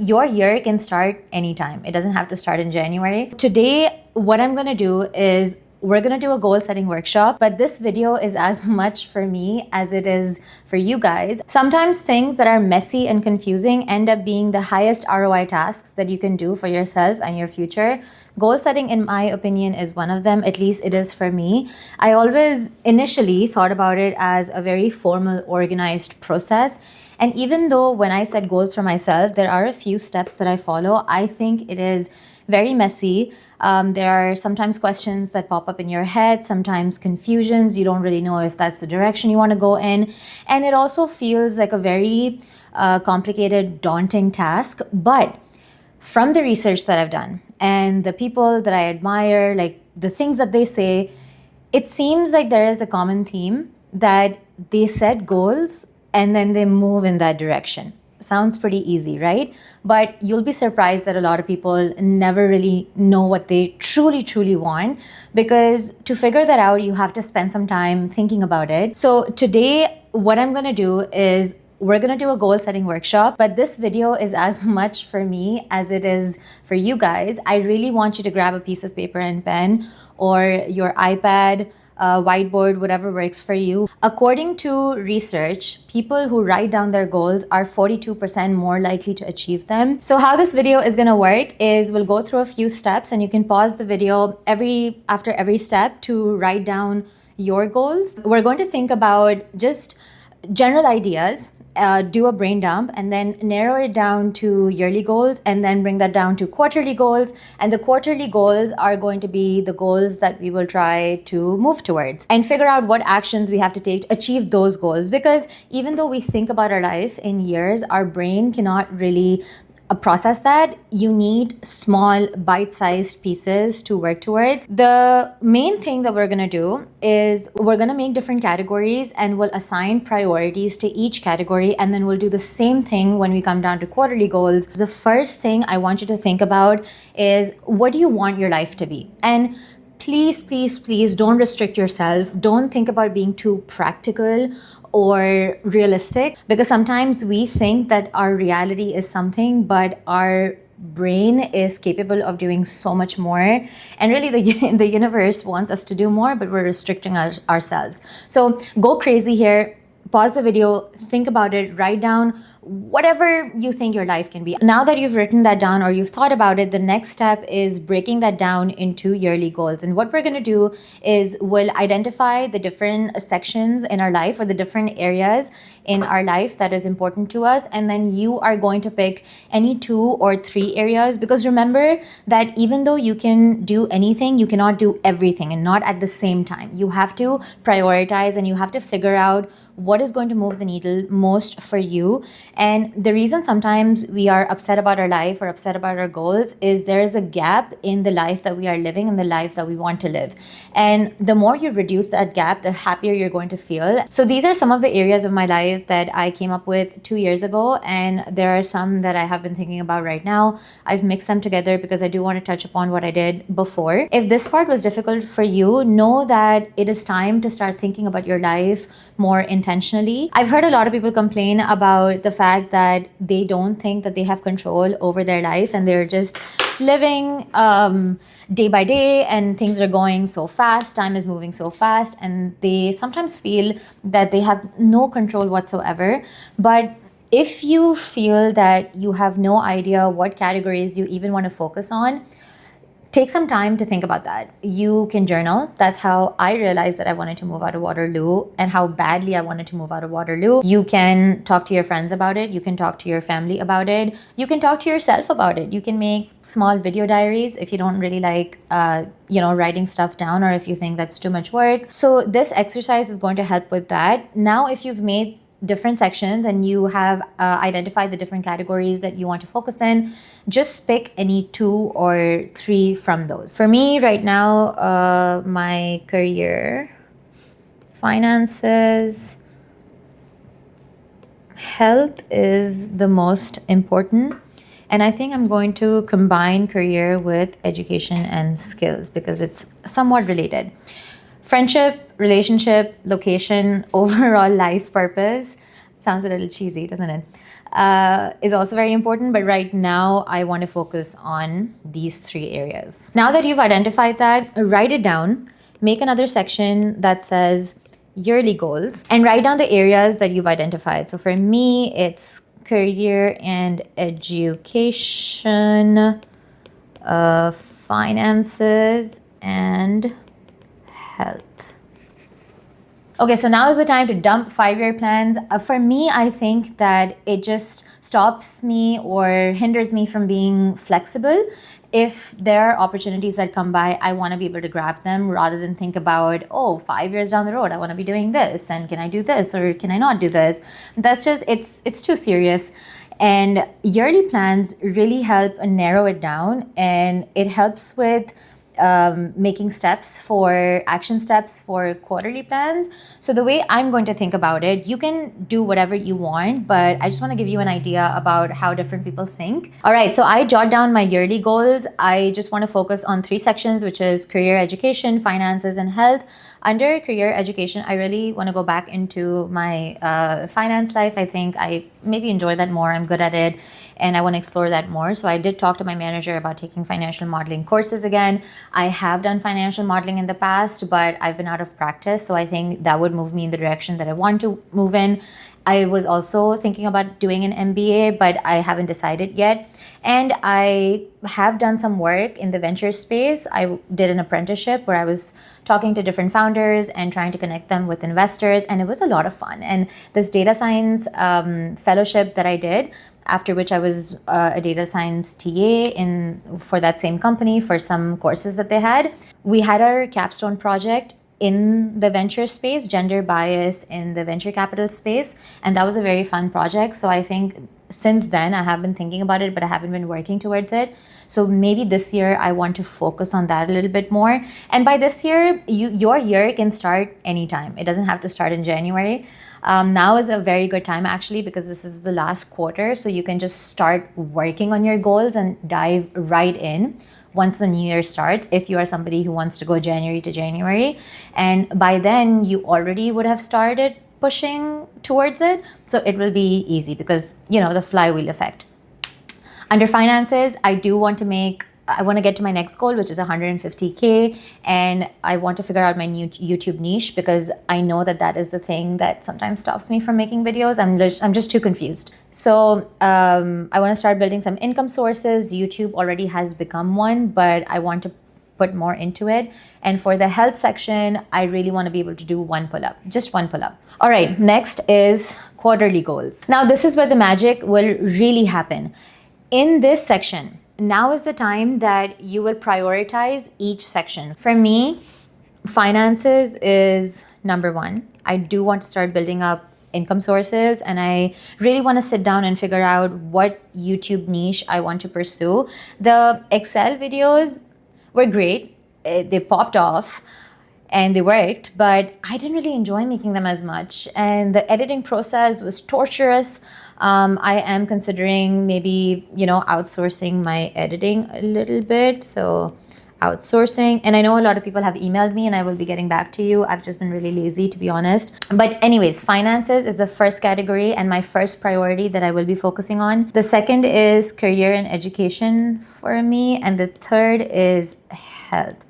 Your year can start anytime. It doesn't have to start in January. Today, what I'm gonna do is we're gonna do a goal setting workshop, but this video is as much for me as it is for you guys. Sometimes things that are messy and confusing end up being the highest ROI tasks that you can do for yourself and your future. Goal setting, in my opinion, is one of them. At least it is for me. I always initially thought about it as a very formal, organized process. And even though when I set goals for myself, there are a few steps that I follow, I think it is very messy. There are sometimes questions that pop up in your head, sometimes confusions. You don't really know if that's the direction you want to go in. And it also feels like a very complicated, daunting task. But from the research that I've done and the people that I admire, like the things that they say, it seems like there is a common theme that they set goals and then they move in that direction. Sounds pretty easy, right? But you'll be surprised that a lot of people never really know what they truly want, because to figure that out, you have to spend some time thinking about it. So today, what I'm gonna do is we're gonna do a goal setting workshop, but this video is as much for me as it is for you guys. I really want you to grab a piece of paper and pen or your iPad, whiteboard, whatever works for you. According to research, people who write down their goals are 42% more likely to achieve them. So how this video is gonna work is we'll go through a few steps, and you can pause the video after every step to write down your goals. We're going to think about just general ideas, do a brain dump, and then narrow it down to yearly goals, and then bring that down to quarterly goals. And the quarterly goals are going to be the goals that we will try to move towards, and figure out what actions we have to take to achieve those goals. Because even though we think about our life in years, our brain cannot really process that. You need small bite-sized pieces to work towards. The main thing that we're gonna do is we're gonna make different categories, and we'll assign priorities to each category, and then we'll do the same thing when we come down to quarterly goals. The first thing I want you to think about is, what do you want your life to be? And please don't restrict yourself. Don't think about being too practical or realistic, because sometimes we think that our reality is something, but our brain is capable of doing so much more. And really the universe wants us to do more, but we're restricting ourselves. So go crazy here. Pause the video, think about it, write down whatever you think your life can be. Now that you've written that down or you've thought about it, the next step is breaking that down into yearly goals. And what we're going to do is we'll identify the different sections in our life, or the different areas in our life that is important to us. And then you are going to pick any 2 or 3 areas, because remember that even though you can do anything, you cannot do everything, and not at the same time. You have to prioritize, and you have to figure out what is going to move the needle most for you. And the reason sometimes we are upset about our life or upset about our goals is there is a gap in the life that we are living, in the life that we want to live. And the more you reduce that gap, the happier you're going to feel. So these are some of the areas of my life that I came up with 2 years ago, and there are some that I have been thinking about right now. I've mixed them together because I do want to touch upon what I did before. If this part was difficult for you, know that it is time to start thinking about your life more intentionally. I've heard a lot of people complain about the fact that they don't think that they have control over their life, and they're just living day by day, and things are going so fast, time is moving so fast, and they sometimes feel that they have no control whatsoever. But if you feel that you have no idea what categories you even want to focus on, take some time to think about that. You can journal. That's how I realized that I wanted to move out of Waterloo, and how badly I wanted to move out of Waterloo. You can talk to your friends about it. You can talk to your family about it. You can talk to yourself about it. You can make small video diaries if you don't really like, writing stuff down, or if you think that's too much work. So this exercise is going to help with that. Now, if you've made different sections and you have identified the different categories that you want to focus in, just pick any 2 or 3 from those. For me right now, my career, finances, health is the most important. And I think I'm going to combine career with education and skills, because it's somewhat related. Friendship, relationship, location, overall life purpose. Sounds a little cheesy, doesn't it? is also very important. But right now, I want to focus on these three areas. Now that you've identified that, write it down. Make another section that says yearly goals and write down the areas that you've identified. So for me, it's career and education, finances, and health. Okay, so now is the time to dump 5-year plans. For me, I think that it just stops me or hinders me from being flexible. If there are opportunities that come by, I want to be able to grab them rather than think about, oh, 5 years down the road, I want to be doing this, and can I do this or can I not do this? That's just, it's too serious. And yearly plans really help narrow it down, and it helps with making action steps for quarterly plans. So the way I'm going to think about it, you can do whatever you want, but I just want to give you an idea about how different people think. All right, so I jot down my yearly goals. I just want to focus on 3 sections, which is career, education, finances, and health. Under career education, I really want to go back into my finance life. I think I maybe enjoy that more. I'm good at it, and I want to explore that more. So I did talk to my manager about taking financial modeling courses again. I have done financial modeling in the past, but I've been out of practice. So I think that would move me in the direction that I want to move in. I was also thinking about doing an MBA, but I haven't decided yet. And I have done some work in the venture space. I did an apprenticeship where I was talking to different founders and trying to connect them with investors, and it was a lot of fun. And this data science fellowship that I did, after which I was a data science TA for that same company for some courses that they had. We had our capstone project in the venture space, gender bias in the venture capital space, and that was a very fun project. So I think since then I have been thinking about it, but I haven't been working towards it. So maybe this year I want to focus on that a little bit more. And by this year, your year can start anytime. It doesn't have to start in January. Now is a very good time actually, because this is the last quarter. So you can just start working on your goals and dive right in once the new year starts, if you are somebody who wants to go January to January. And by then you already would have started pushing towards it. So it will be easy because, the flywheel effect. Under finances, I want to get to my next goal, which is 150K. And I want to figure out my new YouTube niche, because I know that is the thing that sometimes stops me from making videos. I'm just too confused. So I want to start building some income sources. YouTube already has become one, but I want to put more into it. And for the health section, I really want to be able to do just one pull-up. All right, next is quarterly goals. Now, this is where the magic will really happen. In this section, now is the time that you will prioritize each section. For me, finances is number 1. I do want to start building up income sources, and I really want to sit down and figure out what YouTube niche I want to pursue. The Excel videos were great. They popped off and they worked, but I didn't really enjoy making them as much. And the editing process was torturous. I am considering maybe, outsourcing my editing a little bit. So outsourcing. And I know a lot of people have emailed me, and I will be getting back to you. I've just been really lazy, to be honest. But anyways, finances is the first category and my first priority that I will be focusing on. The second is career and education for me. And the third is health.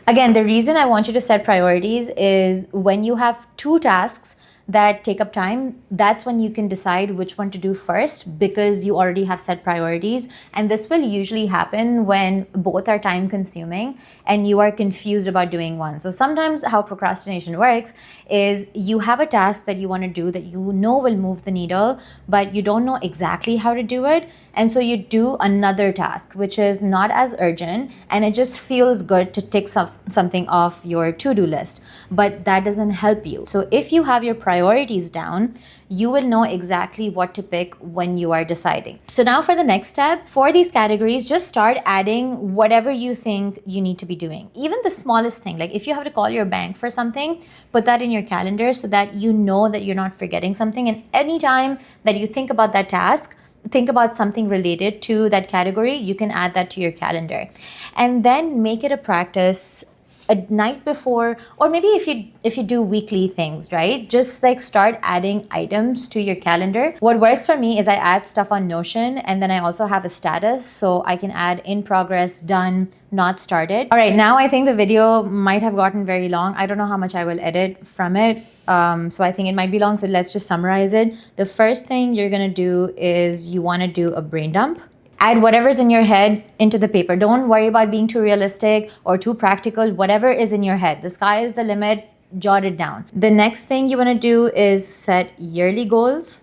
Again, the reason I want you to set priorities is when you have 2 tasks that take up time, that's when you can decide which one to do first, because you already have set priorities. And this will usually happen when both are time consuming and you are confused about doing one. So sometimes how procrastination works is you have a task that you want to do that you know will move the needle, but you don't know exactly how to do it. And so you do another task, which is not as urgent, and it just feels good to tick something off your to-do list, but that doesn't help you. So if you have your priorities down, you will know exactly what to pick when you are deciding. So now for the next step, for these categories, just start adding whatever you think you need to be doing. Even the smallest thing, like if you have to call your bank for something, put that in your calendar so that you know that you're not forgetting something. And anytime that you think about that task, think about something related to that category, you can add that to your calendar. And then make it a practice a night before, or maybe if you do weekly things, right? Just like start adding items to your calendar. What works for me is I add stuff on Notion, and then I also have a status, so I can add in progress, done, not started. All right, now I think the video might have gotten very long. I don't know how much I will edit from it, so I think it might be long, so let's just summarize it. The first thing you're gonna do is you want to do a brain dump. Add whatever's in your head into the paper. Don't worry about being too realistic or too practical. Whatever is in your head, the sky is the limit. Jot it down. The next thing you want to do is set yearly goals.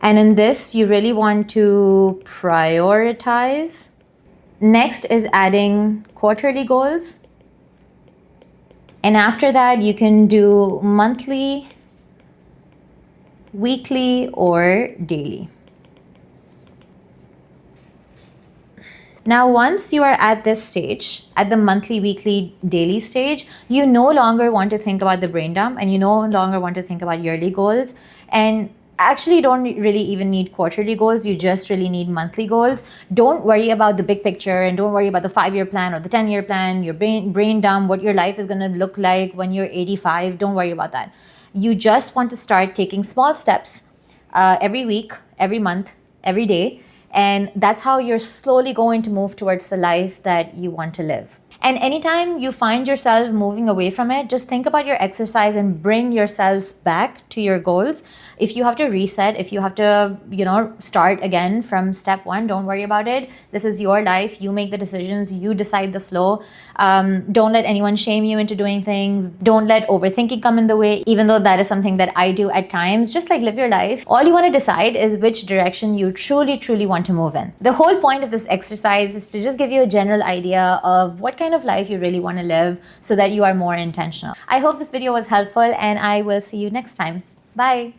And in this, you really want to prioritize. Next is adding quarterly goals. And after that, you can do monthly, weekly, or daily. Now, once you are at this stage, at the monthly, weekly, daily stage, you no longer want to think about the brain dump, and you no longer want to think about yearly goals. And actually, you don't really even need quarterly goals. You just really need monthly goals. Don't worry about the big picture, and don't worry about the 5-year plan or the 10-year plan, your brain dump, what your life is going to look like when you're 85. Don't worry about that. You just want to start taking small steps every week, every month, every day. And that's how you're slowly going to move towards the life that you want to live. And anytime you find yourself moving away from it, just think about your exercise and bring yourself back to your goals. If you have to reset, if you have to, start again from step one, don't worry about it. This is your life. You make the decisions. You decide the flow. Don't let anyone shame you into doing things. Don't let overthinking come in the way, even though that is something that I do at times. Just like live your life. All you want to decide is which direction you truly, truly want to move in. The whole point of this exercise is to just give you a general idea of what kind of life you really want to live so that you are more intentional. I hope this video was helpful, and I will see you next time. Bye.